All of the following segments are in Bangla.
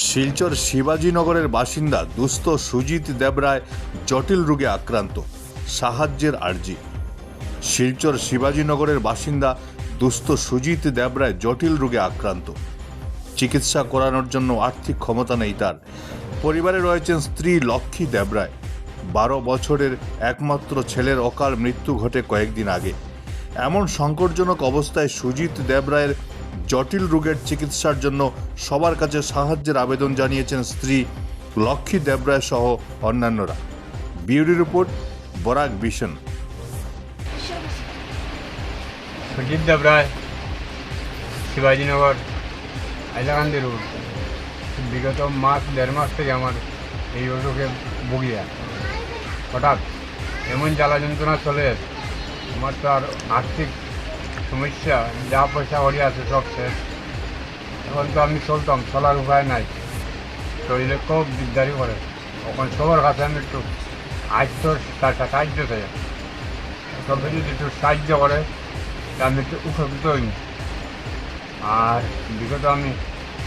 শিলচর শিবাজীনগরের বাসিন্দা দুস্থ সুজিত দেবরায় জটিল রোগে আক্রান্ত, সাহায্যের আর্জি। শিলচর শিবাজীনগরের বাসিন্দা দুস্থ সুজিত দেবরায় জটিল রোগে আক্রান্ত। চিকিৎসা করানোর জন্য আর্থিক ক্ষমতা নেই তার। পরিবারে রয়েছেন স্ত্রী লক্ষ্মী দেবরায়। 12 বছরের একমাত্র ছেলের অকাল মৃত্যু ঘটে কয়েকদিন আগে। এমন সংকটজনক অবস্থায় সুজিত দেবরায়ের জটিল রোগের চিকিৎসার জন্য সবার কাছে সাহায্যের আবেদন জানিয়েছেন স্ত্রী লক্ষ্মী দেবরায় সহ অন্যান্যরা। Bureau report, Barak Vision. Sujit Debroy, Shivajinagar, Hailakandi Road. বিগত দেড় মাস থেকে আমার এই অসুখে ভুগিয়া হঠাৎ এমন জ্বালা যন্ত্রণা চলে, আমার তো আর আর্থিক সমস্যা, যা পয়সা হরি আছে সব শেষ। এখন তো আমি চলতাম, চলার উপায় নাই, শরীরে খুব দিকদারি করে। এখন সবার কাছে আমি একটু সাহায্য চাই, সবাই যদি একটু সাহায্য করে আমি একটু উপকৃত হই। আর বিগত আমি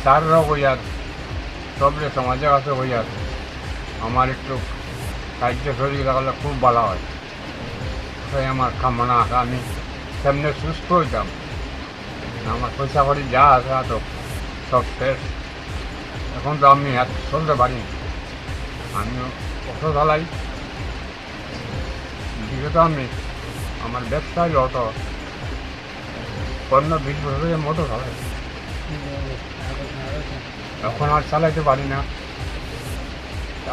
স্যাররাও হইয়ার সবরে সমাজের কাছে হইয়ার আমার একটু সাহায্য সহযোগিতা করলে খুব ভালো হয়। তাই আমার কামনা আছে আমি সেমনি সুস্থ হইতাম। আমার পয়সা করি যা আছে তো সব শেষ। এখন তো আমি আর চলতে পারি। আমিও অটো চালাই। বিগত আমি আমার ব্যবসায় অটো 15-20 বছরের মতো চালাই। এখন আর চালাইতে পারি না।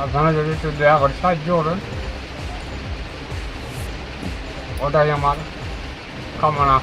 আপনারা যদি একটু দয়া করে সাহায্য করেন, ওটাই আমার কামনা।